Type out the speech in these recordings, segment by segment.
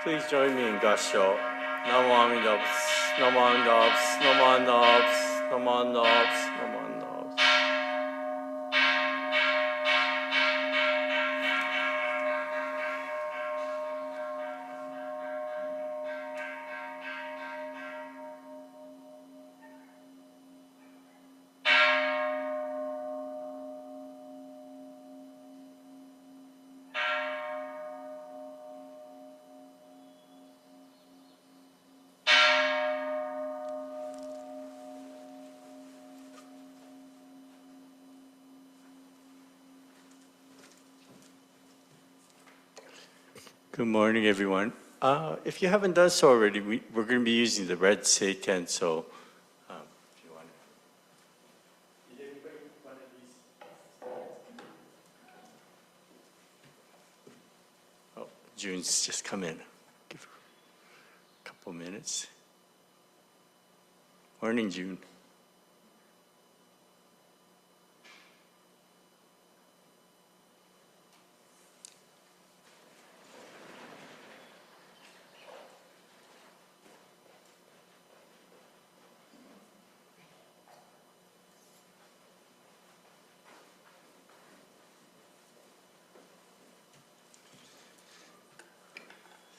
Please join me in Gasho. Namo Amida Butsu, Namo Amida Butsu, Namo Amida Butsu, Namo Amida Butsu, Namo Amida Butsu. Good morning, everyone. If you haven't done so already, we're going to be using the red Seiken, so if you want to. Did anybody one of these? Oh, June's just come in. Give her a couple minutes. Morning, June.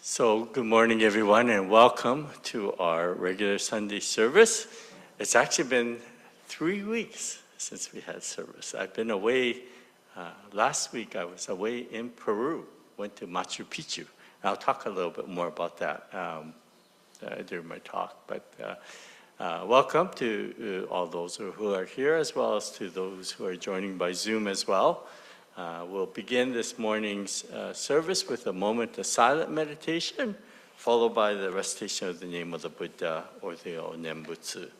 So, good morning, everyone, and welcome to our regular Sunday service. It's actually been 3 weeks since we had service. I've been away. Last week, I was away in Peru, went to Machu Picchu. I'll talk a little bit more about that during my talk. But welcome to all those who are here, as well as to those who are joining by Zoom as well. We'll begin this morning's service with a moment of silent meditation, followed by the recitation of the name of the Buddha, or the Nembutsu.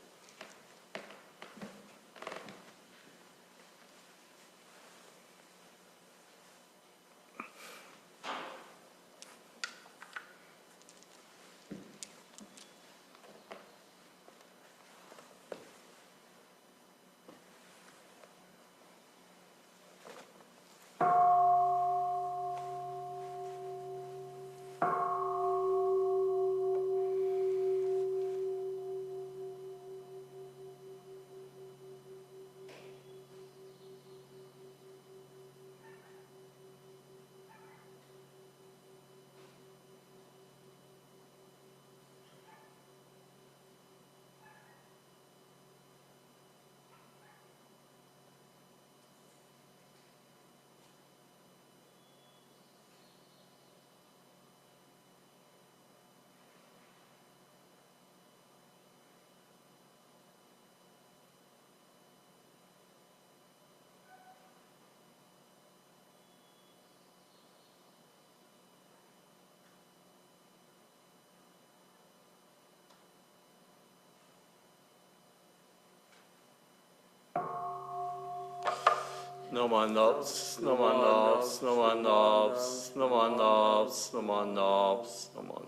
No man knobs, no man knobs, no man knobs, no man knobs, no man knobs, no man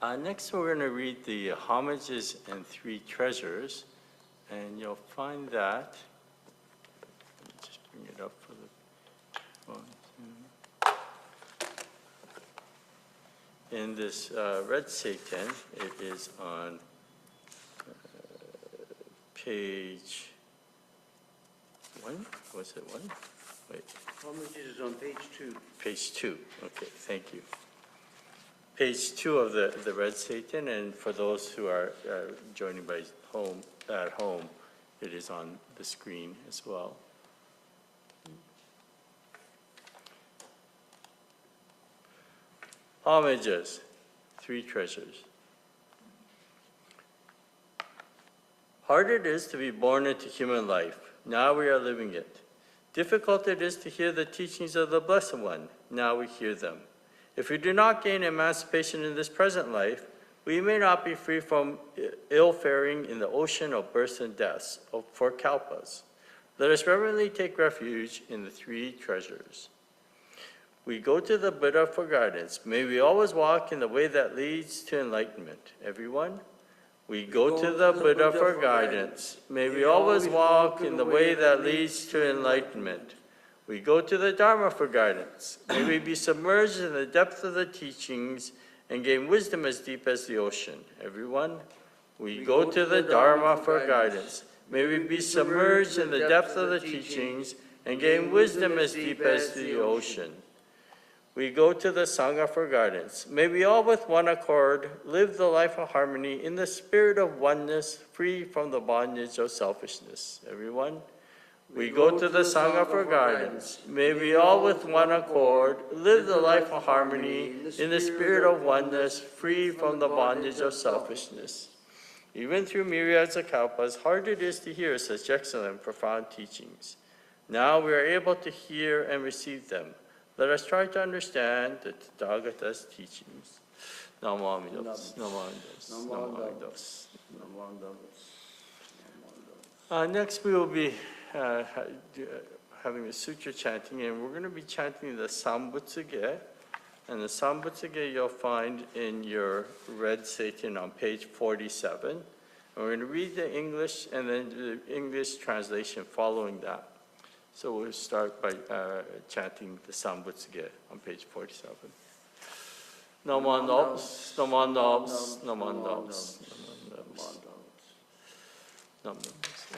knobs. Next, we're going to read the Homages and Three Treasures, and you'll find that. Let me just bring it up for the in this red Seiken. It is on page 1? Was it 1? Wait. Homages is on page 2. Page 2. Okay, thank you. Page 2 of the red Seiken, and for those who are joining by at home, it is on the screen as well. Homages, Three Treasures. Hard it is to be born into human life. Now we are living it. Difficult it is to hear the teachings of the Blessed One. Now we hear them. If we do not gain emancipation in this present life, we may not be free from ill-faring in the ocean of births and deaths for kalpas. Let us reverently take refuge in the three treasures. We go to the Buddha for guidance. May we always walk in the way that leads to enlightenment. Everyone? We go to the Buddha for guidance. May we always walk in the way that leads to enlightenment. We go to the Dharma for guidance. May we be submerged in the depth of the teachings and gain wisdom as deep as the ocean. Everyone, we go to the Dharma for guidance. May we be submerged in the depth of the teachings and gain wisdom as deep as the ocean. We go to the Sangha for guidance. May we all with one accord live the life of harmony in the spirit of oneness, free from the bondage of selfishness. Everyone, we go to the Sangha for guidance. May we all with one accord live the life of harmony in the spirit of oneness, free from the bondage of selfishness. Even through myriads of kalpas, hard it is to hear such excellent, profound teachings. Now we are able to hear and receive them. Let us try to understand the Tathagata's teachings. Namo Amida Butsu. Namo Amida Butsu. Namo Amida Butsu. Next, we will be having a sutra chanting, and we're going to be chanting the Sambutsuge. And the Sambutsuge you'll find in your red seiten on page 47. And we're going to read the English and then the English translation following that. So we'll start by chanting the Sambutsuge on page 47. Namo Nobs, Namo Nobs, Namo Nobs, Namo Nobs.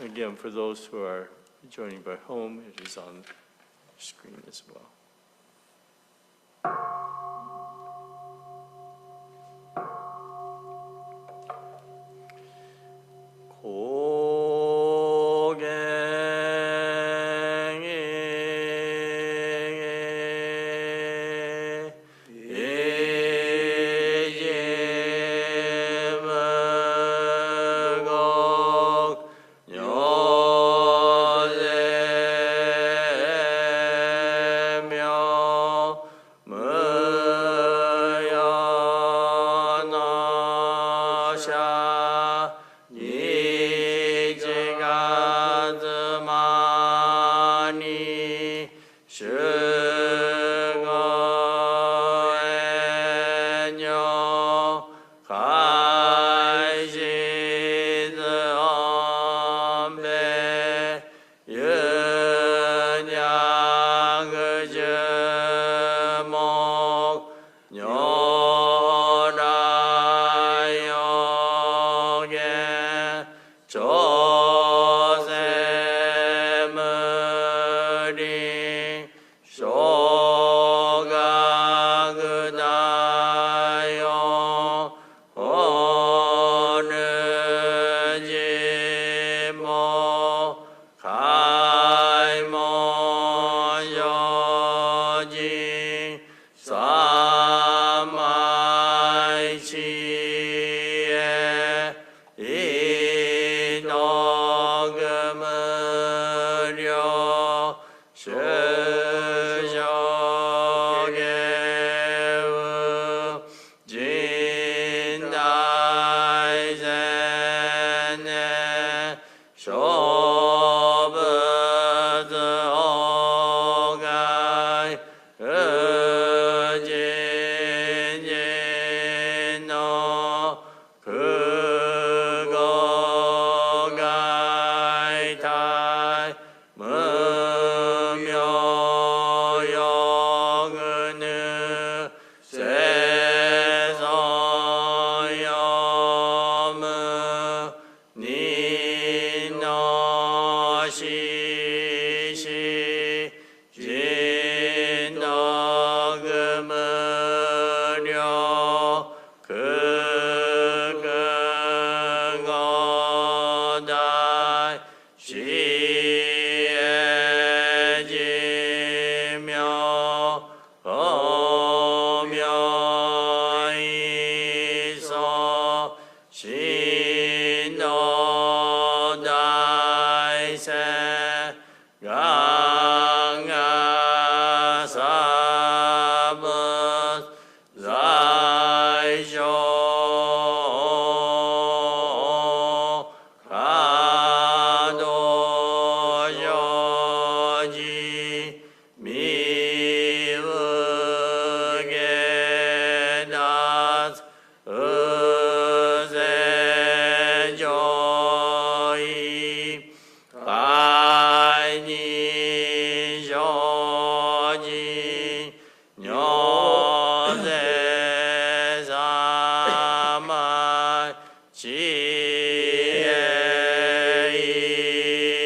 Again, for those who are joining by home, it is on the screen as well.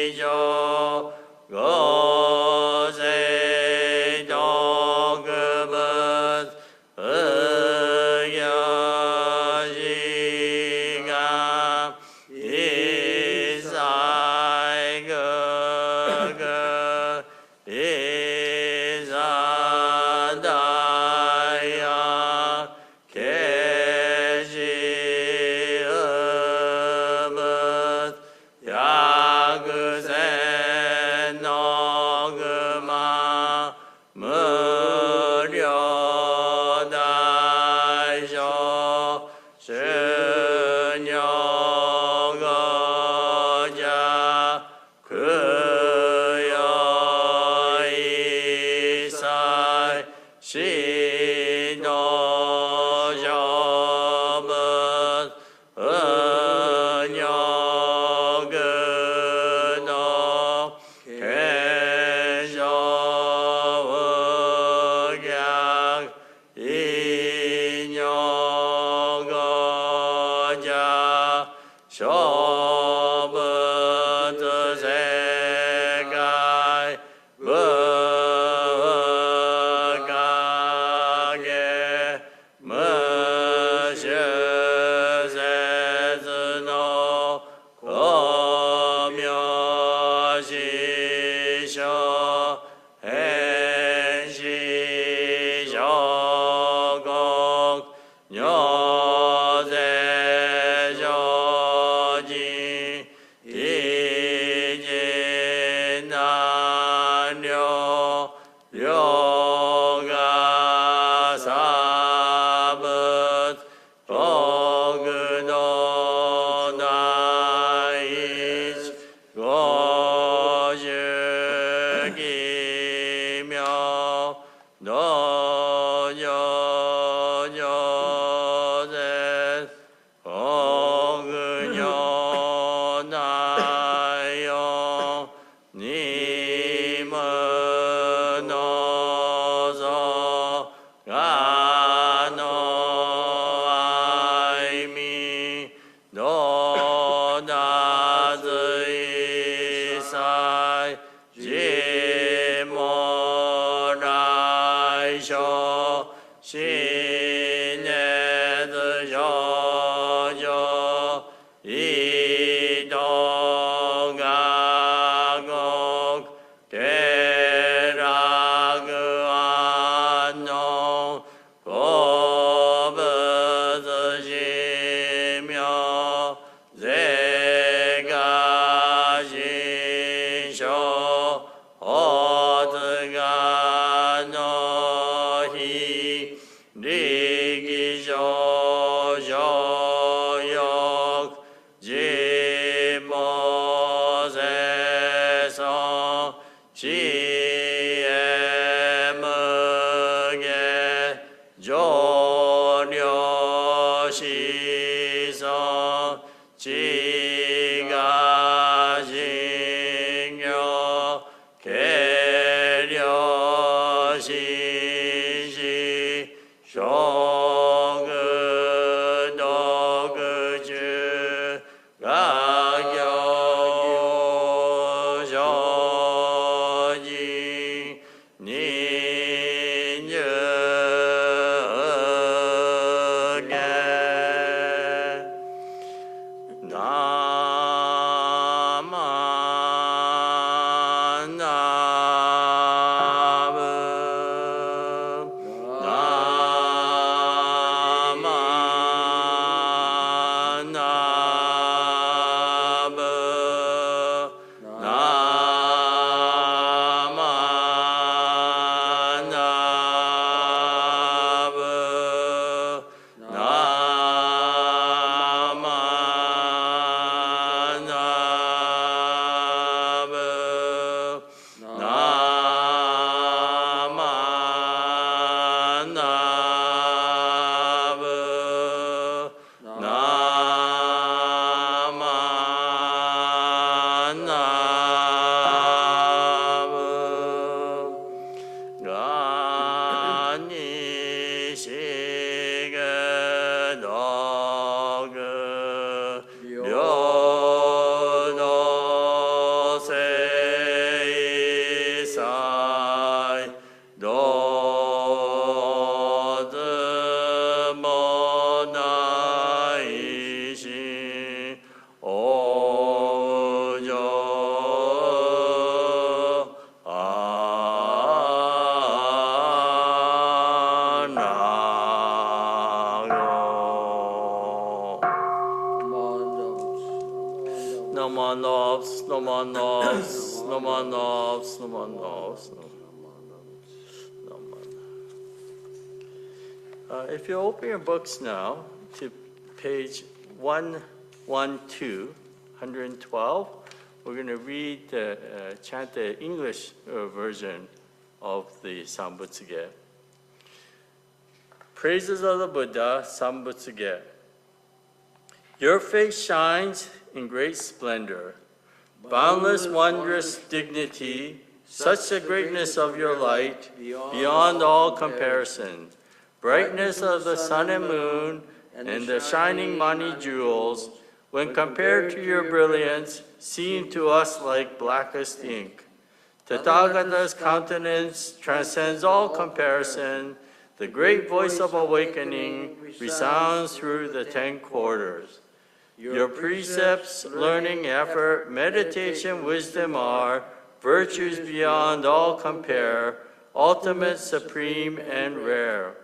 지혜이죠 것의 도금은 의여시가 이사이 그그 이사다야 계시음은 야그세 너그마 무료다이쇼 신여거자 그여 이사이 신노점은 은여근어 계셔의약 인여거자 쇼부드세가이 무가게 무시세즈노 고묘시쇼 행시쇼공 뇨세조지 이진난료 료가사붓 보그노나이치 고주기며 노녀녀세 보그녀나요 님은 어서 가노아이미 노나즈이사이 지모라이쇼 시네드쇼조 이동가곡 계락안농 고부드시며 제가신쇼 어드가노히 리기쇼쇼욕 지모세성 지혜무게 조료시성 지가신교 계려시시 쇼그도그주 가교쇼지 ninjuge No more knobs, no more knobs, no more knobs, no more knobs. No more. If you open your books now to page 112, 112, we're going to read chant the English version of the Sambutsuge. Praises of the Buddha, Sambutsuge. Your face shines in great splendor, boundless wondrous dignity, such the greatness of your light, beyond all comparison. Brightness of the sun and moon, and the shining Mani jewels, when compared to your brilliance, seem to us like blackest ink. Tathagata's countenance transcends all comparison. The great voice of awakening resounds through the 10 quarters. Your precepts, learning, effort, meditation, wisdom are virtues beyond all compare, ultimate, supreme, and rare.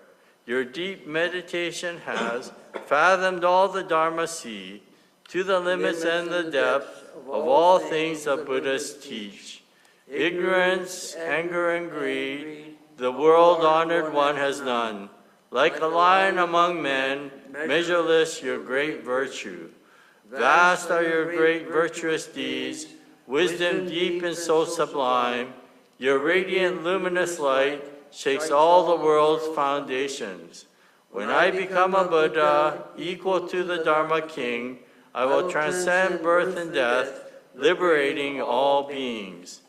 Your deep meditation has fathomed all the Dharma sea, to the limits and the depth of all things the Buddhas teach. Ignorance, anger, and greed, the world-honored one has none. Like a lion among men, measureless your great virtue. Vast are your great virtuous deeds, wisdom deep and so sublime. Your radiant luminous light shakes all the world's foundations. When I become a Buddha, equal to the Dharma King, I will transcend birth and death, liberating all beings.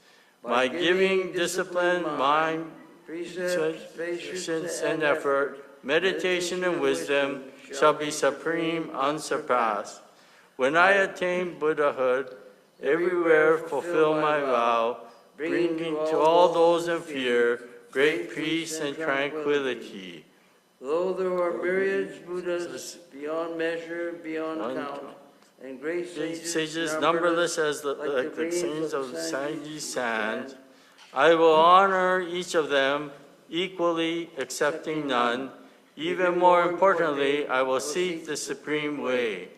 My giving, discipline, mind, patience, and effort, meditation and wisdom shall be supreme, unsurpassed. When I attain Buddhahood, everywhere fulfill my vow, bringing to all those in fear great peace and tranquility. Though there are myriads Buddhas beyond measure, beyond count, and great sages numberless as like the grains of sandy sand, I will honor each of them equally, accepting none. Even more importantly, I will seek the supreme way.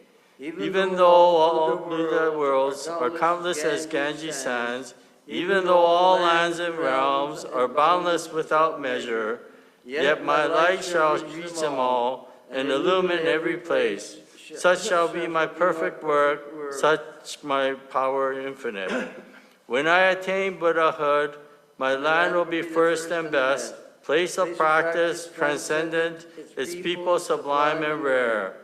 Even though all Buddha worlds are countless as Ganges sands, even though all lands and realms are boundless without measure, yet my light shall reach them all and illumine every place. Such shall be my perfect work, such my power infinite. When I attain Buddhahood, my land will be first and best, place of practice, transcendent, its people sublime and rare.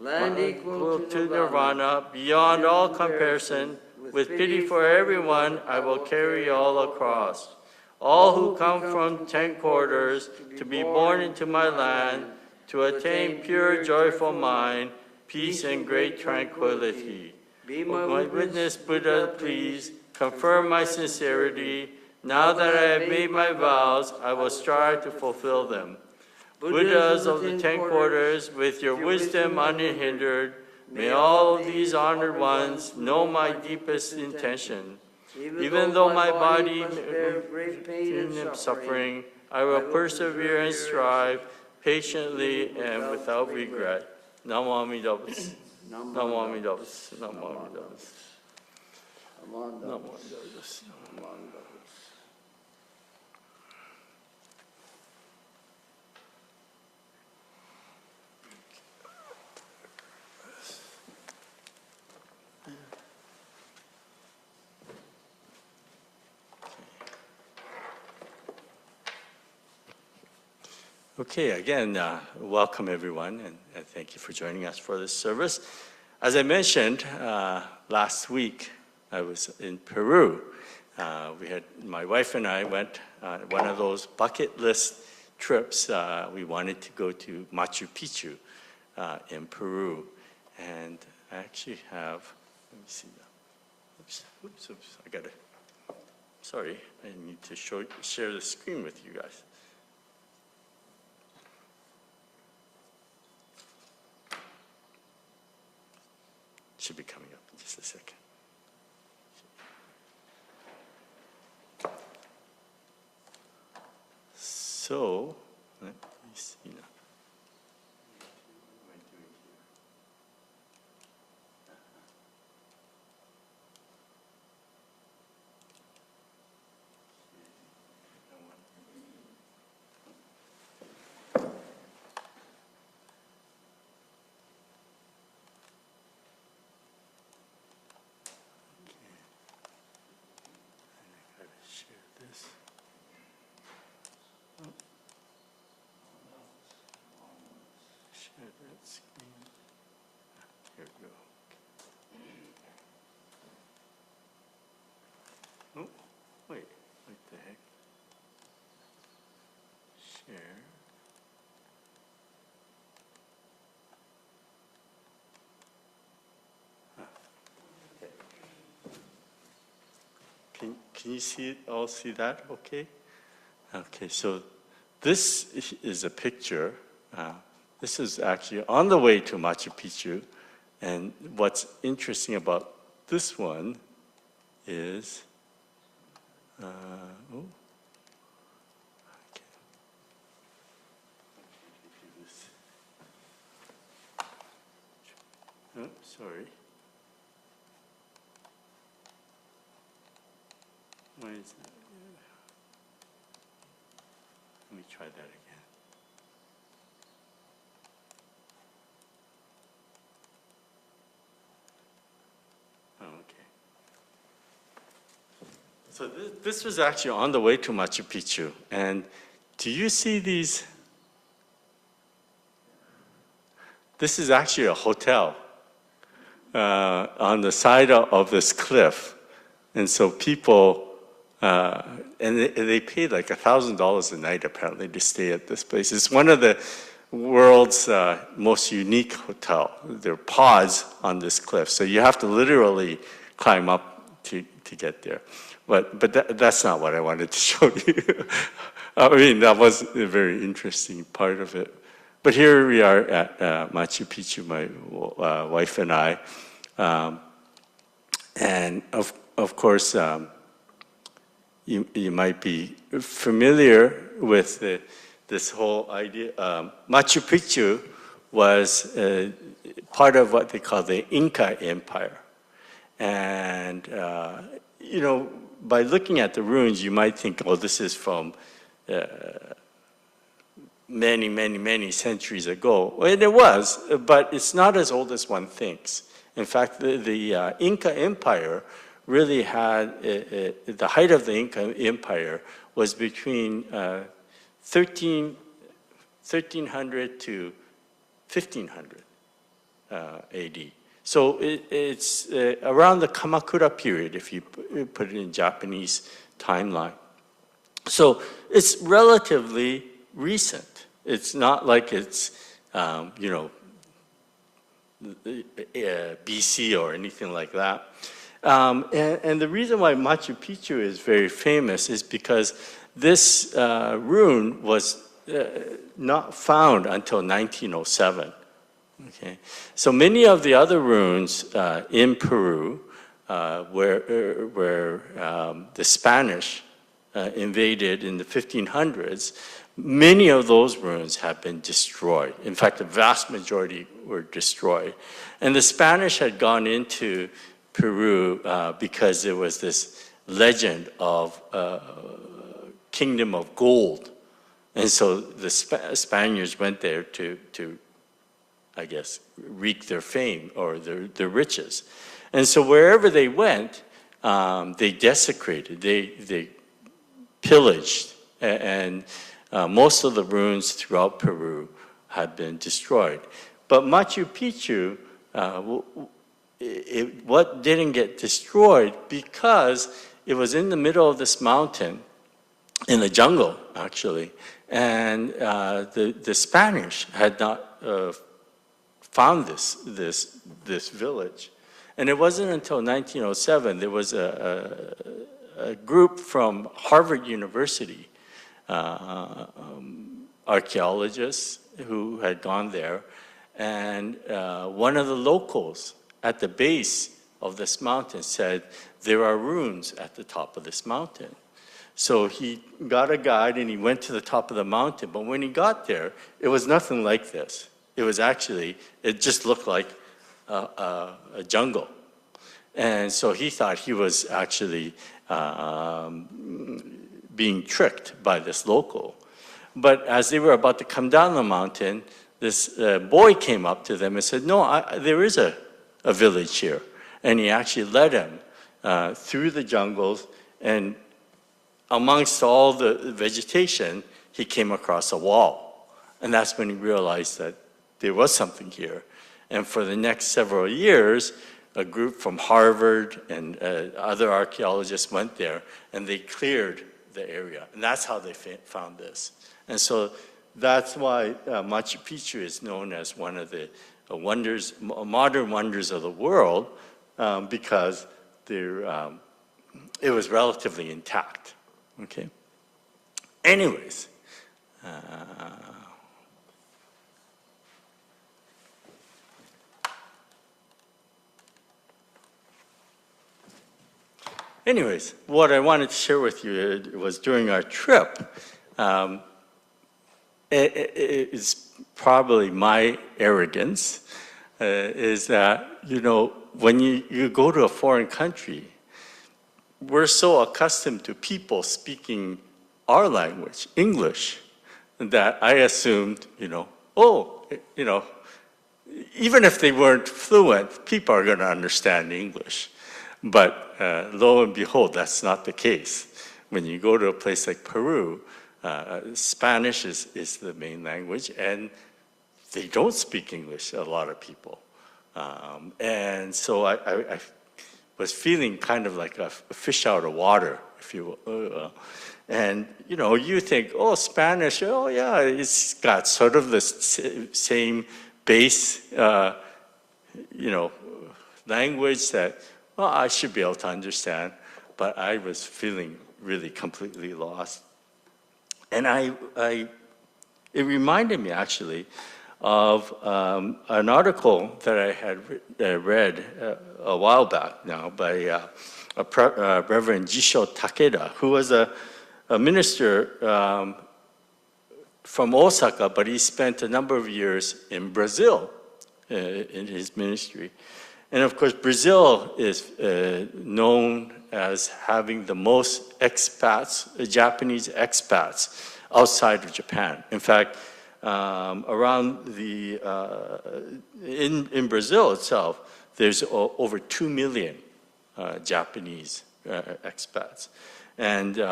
land equal To nirvana, beyond all comparison, with pity for everyone, I will carry all across. All who come from 10 quarters to be born into my land, to attain pure, joyful mind, peace and great tranquility. Be My witness, Buddha, please, confirm my sincerity. Now that I have made my vows, I will strive to fulfill them. Buddhas of the 10 quarters, with your wisdom unhindered, may all these honored ones know my deepest intention. Even though my body bear great pain and suffering, I will persevere and strive patiently and without regret. Namo Amida Butsu. Namo Amida Butsu. Namo Amida Butsu. Namo Amida Butsu. Okay, again, welcome everyone, and thank you for joining us for this service. As I mentioned, last week I was in Peru. My wife and I went on one of those bucket list trips. We wanted to go to Machu Picchu in Peru, and I actually have, let me see now. Oops, sorry, I need to share the screen with you guys. Should be coming up in just a second. So, let me see now. can you all see that okay? Okay, so this is a picture. This is actually on the way to Machu Picchu. And what's interesting about this one is, oh, sorry. Why is that? Let me try that again. Oh, okay. So this was actually on the way to Machu Picchu. And do you see these? This is actually a hotel on the side of this cliff. And so people, and they paid like $1,000 a night apparently to stay at this place. It's one of the world's most unique hotel. There are pods on this cliff, so you have to literally climb up to get there. But that's not what I wanted to show you. I mean, that was a very interesting part of it. But here we are at Machu Picchu, my wife and I. And of course, you might be familiar with this whole idea. Machu Picchu was part of what they call the Inca Empire. And, you know, by looking at the ruins, you might think, oh, this is from many centuries ago. And it was, but it's not as old as one thinks. In fact, the Inca Empire really had, the height of the Inca Empire was between 1300 to 1500 AD. So it's around the Kamakura period, if you put it in Japanese timeline. So it's relatively recent. It's not like it's, you know, BC or anything like that. And the reason why Machu Picchu is very famous is because this ruin was not found until 1907. Okay, so many of the other ruins in Peru, where the Spanish invaded in the 1500s, many of those ruins have been destroyed. In fact, the vast majority were destroyed. And the Spanish had gone into Peru because there was this legend of Kingdom of Gold. And so the Spaniards went there to I guess, wreak their fame or their riches. And so wherever they went, they desecrated, they pillaged, and most of the ruins throughout Peru had been destroyed. But Machu Picchu, what didn't get destroyed because it was in the middle of this mountain, in the jungle, actually, and the Spanish had not found this village. And it wasn't until 1907, there was a group from Harvard University, archaeologists who had gone there, and one of the locals at the base of this mountain said, there are ruins at the top of this mountain. So he got a guide and he went to the top of the mountain, but when he got there, it was nothing like this. It was actually, it just looked like a jungle. And so he thought he was actually being tricked by this local. But as they were about to come down the mountain, this boy came up to them and said, no, there is a village here. And he actually led him through the jungles, and amongst all the vegetation, he came across a wall. And that's when he realized that there was something here. And for the next several years, a group from Harvard and other archaeologists went there, and they cleared the area. And that's how they found this. And so that's why Machu Picchu is known as one of the wonders, modern wonders of the world, because there it was relatively intact, okay? Anyways, what I wanted to share with you was during our trip, it's probably my arrogance, is that, when you go to a foreign country, we're so accustomed to people speaking our language, English, that I assumed, even if they weren't fluent, people are going to understand English. But lo and behold, that's not the case. When you go to a place like Peru, Spanish is the main language, and they don't speak English, a lot of people. And so I was feeling kind of like a fish out of water, if you will. And, you think, Spanish, yeah, it's got sort of the same base, language that, I should be able to understand. But I was feeling really completely lost. And it reminded me, actually, of an article that I had read a while back now by Reverend Jisho Takeda, who was a minister from Osaka, but he spent a number of years in Brazil in his ministry. And of course, Brazil is known as having the most expats, Japanese expats, outside of Japan. In fact, around in Brazil itself, there's over 2 million Japanese expats. And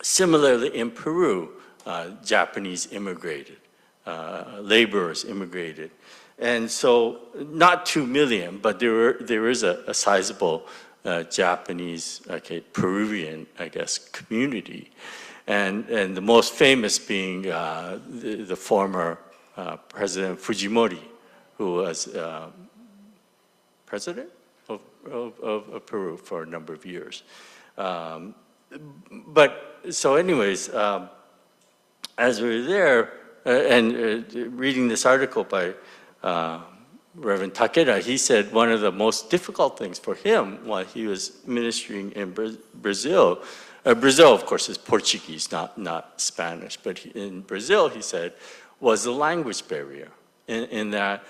similarly in Peru, Japanese immigrated, laborers immigrated. And so not 2 million, but there is a sizable Japanese, Peruvian, I guess, community. And the most famous being the former President Fujimori, who was president of Peru for a number of years. But so anyways, as we were there and reading this article by Reverend Takeda, he said one of the most difficult things for him while he was ministering in Brazil, Brazil, of course, is Portuguese, not Spanish, but in Brazil, he said, was the language barrier, in that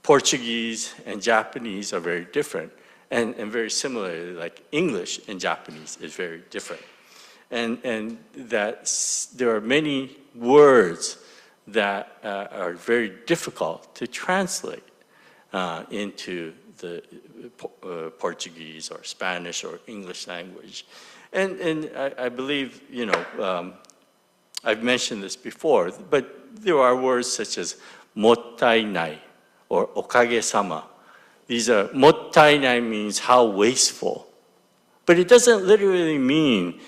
Portuguese and Japanese are very different, and very similarly, like English and Japanese is very different. And that there are many words that are very difficult to translate into the Portuguese or Spanish or English language. And I believe, I've mentioned this before, but there are words such as mottainai or okage-sama. These are, mottainai means how wasteful, but it doesn't literally mean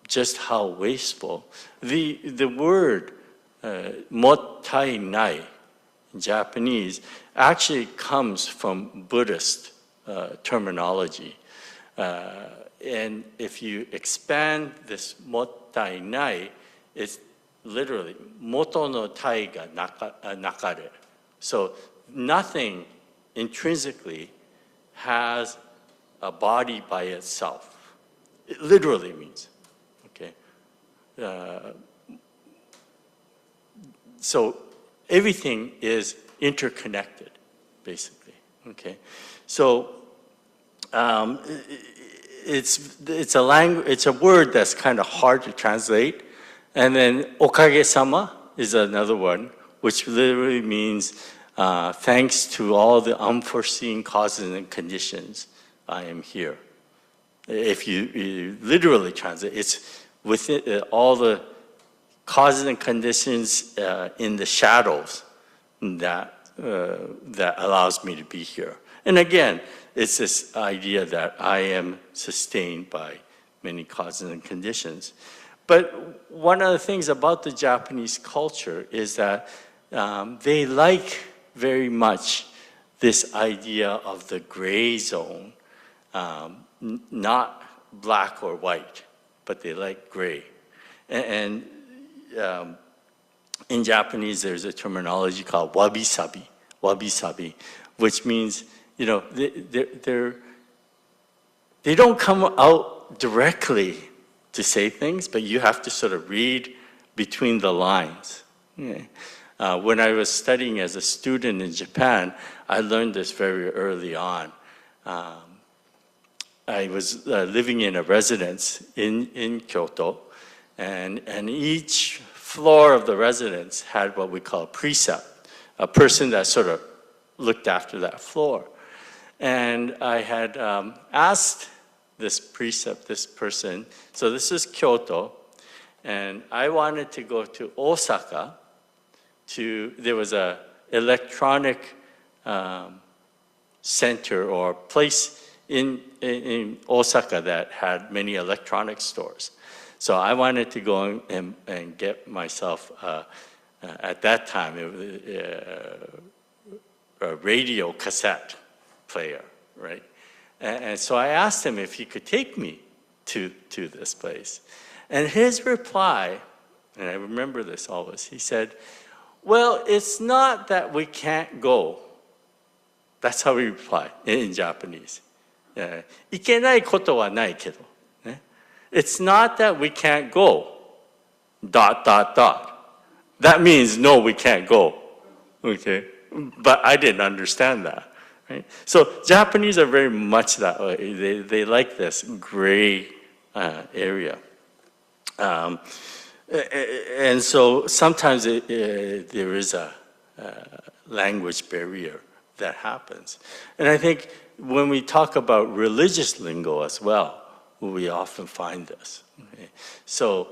just how wasteful. The word mottainai in Japanese actually comes from Buddhist terminology. And if you expand this mottainai, it's literally moto no tai ga nakare. So nothing intrinsically has a body by itself. It literally means, okay? So everything is interconnected, basically, okay? So it's a language, it's a word that's kind of hard to translate. And then okage-sama is another one, which literally means thanks to all the unforeseen causes and conditions, I am here. If you literally translate, it's within all the causes and conditions in the shadows that allows me to be here. And again, it's this idea that I am sustained by many causes and conditions. But one of the things about the Japanese culture is that they like very much this idea of the gray zone, not black or white, but they like gray. And in Japanese, there's a terminology called wabi-sabi, which means, you know, they don't come out directly to say things, but you have to sort of read between the lines. Yeah. When I was studying as a student in Japan, I learned this very early on. I was living in a residence in Kyoto, and each floor of the residence had what we call a precept, a person that sort of looked after that floor. And I had asked this person, so this is Kyoto, and I wanted to go to Osaka. There was a electronic center or place in Osaka that had many electronic stores. So I wanted to go and get myself, at that time, a radio cassette player, right? And so I asked him if he could take me to this place. And his reply, and I remember this always, he said, well, it's not that we can't go. That's how he replied in Japanese. いけないことはないけど. It's not that we can't go. ... That means no, we can't go. Okay? But I didn't understand that. Right? So Japanese are very much that way. They like this gray area. And so sometimes there is a language barrier that happens. And I think when we talk about religious lingo as well, we often find this. Okay? So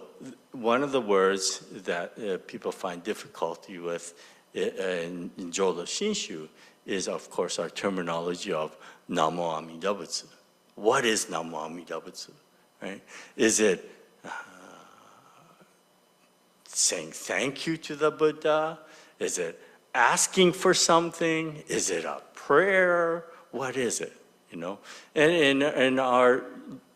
one of the words that people find difficulty with in Jodo Shinshu is, of course, our terminology of Namo Amida Butsu. What is Namo Amida Butsu? Right? Is it saying thank you to the Buddha? Is it asking for something? Is it a prayer? What is it? You know, and in our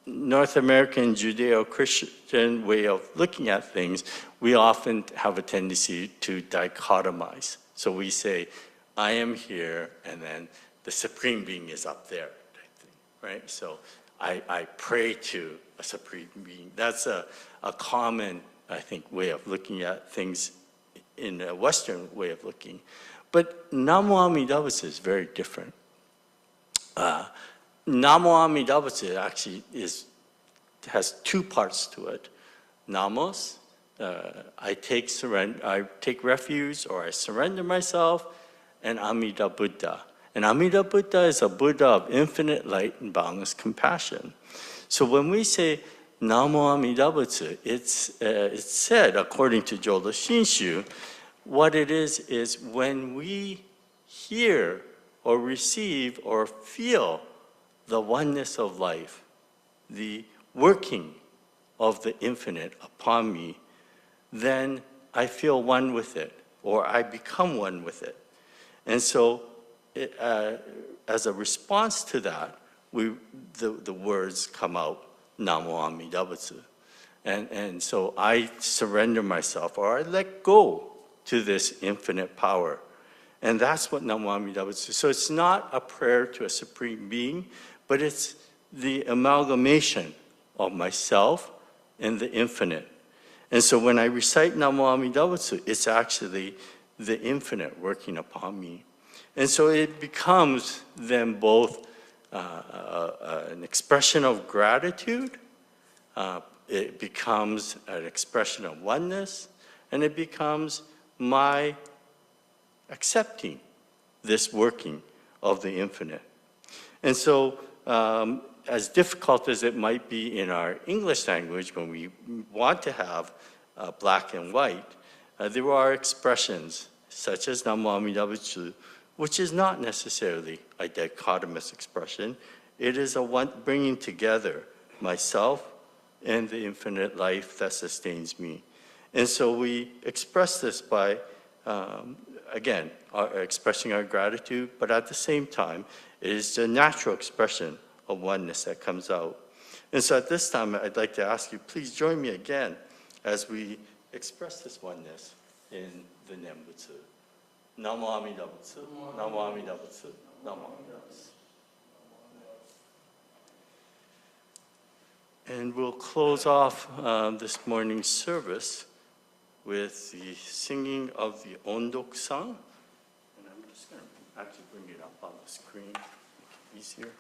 North American Judeo-Christian way of looking at things, we often have a tendency to dichotomize. So we say, I am here, and then the Supreme Being is up there, type thing, right? So I pray to a Supreme Being. That's a common, I think, way of looking at things in a Western way of looking. But Namo Amida Butsu is very different. Namo Amida Butsu actually has two parts to it. Namos, I take refuge or I surrender myself, and Amida Buddha. And Amida Buddha is a Buddha of infinite light and boundless compassion. So when we say Namo Amida Butsu, it's said, according to Jodo Shinshu, what it is when we hear or receive or feel the oneness of life, the working of the infinite upon me, then I feel one with it, or I become one with it. And so as a response to that, the words come out, Namo Amida Butsu. And so I surrender myself, or I let go to this infinite power. And that's what Namo Amida Butsu. So it's not a prayer to a Supreme Being, but it's the amalgamation of myself and the infinite. And so when I recite Namo Amida Butsu, it's actually the infinite working upon me. And so it becomes then both an expression of gratitude, it becomes an expression of oneness, and it becomes my accepting this working of the infinite. And so as difficult as it might be in our English language when we want to have black and white, there are expressions such as Namo Amida Butsu, which is not necessarily a dichotomous expression. It is a bringing together myself and the infinite life that sustains me. And so we express this by again, expressing our gratitude, but at the same time, it is the natural expression of oneness that comes out. And so at this time, I'd like to ask you, please join me again as we express this oneness in the Nembutsu. Namo Amida Butsu, Namo Amida Butsu, Namo Amida Butsu. And we'll close off this morning's service with the singing of the Ondok-san. And I'm just going to actually bring it up on the screen, make it easier.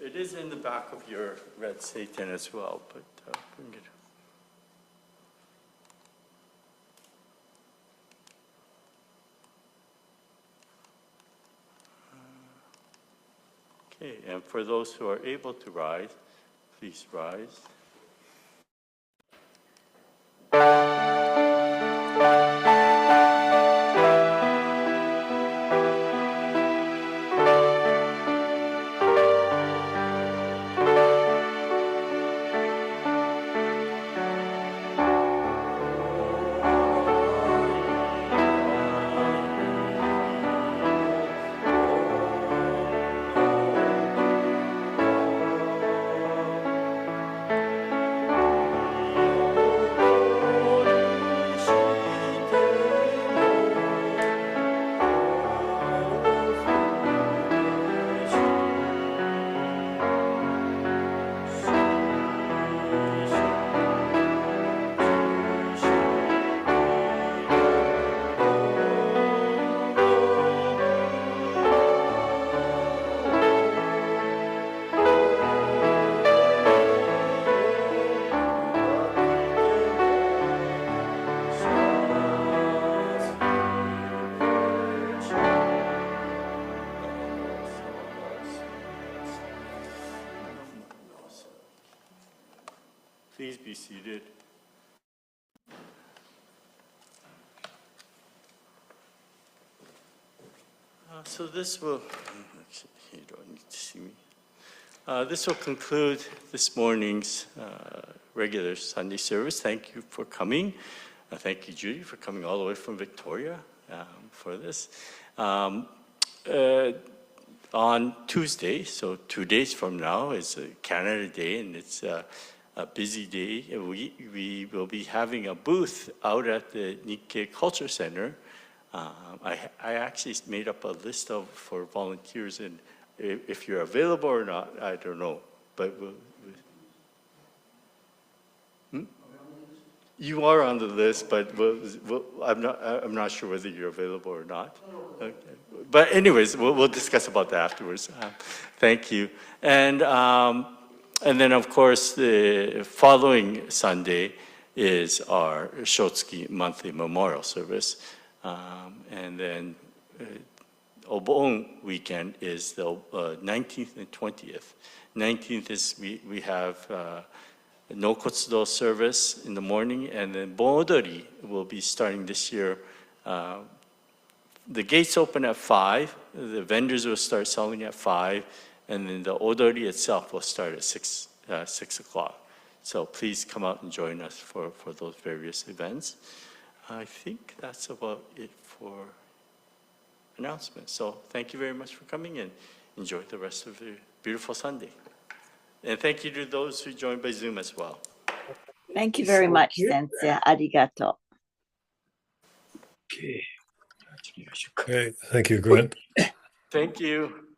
It is in the back of your red Satan as well, but bring it up. Okay, and for those who are able to rise, please rise. Please be seated. So this will, actually, you don't need to see me. This will conclude this morning's regular Sunday service. Thank you for coming. Thank you, Judy, for coming all the way from Victoria for this. On Tuesday, so 2 days from now, is Canada Day, and it's a busy day. We will be having a booth out at the Nikkei Culture Center. I actually made up a list for volunteers, and if you're available or not, I don't know. But you are on the list, but I'm not sure whether you're available or not. Okay. But anyways, we'll discuss about that afterwards. Thank you. And then, of course, the following Sunday is our Shotsuki monthly memorial service. And then Obon weekend is the 19th and 20th. 19th is we have no Kotsudo service in the morning, and then Bon Odori will be starting this year. The gates open at 5, the vendors will start selling at 5, and then the Odori itself will start at 6 o'clock. So please come out and join us for those various events. I think that's about it for announcements. So thank you very much for coming, and enjoy the rest of the beautiful Sunday. And thank you to those who joined by Zoom as well. Thank you very much, Sensei. Arigato. Okay. Okay, thank you, Grant. Thank you.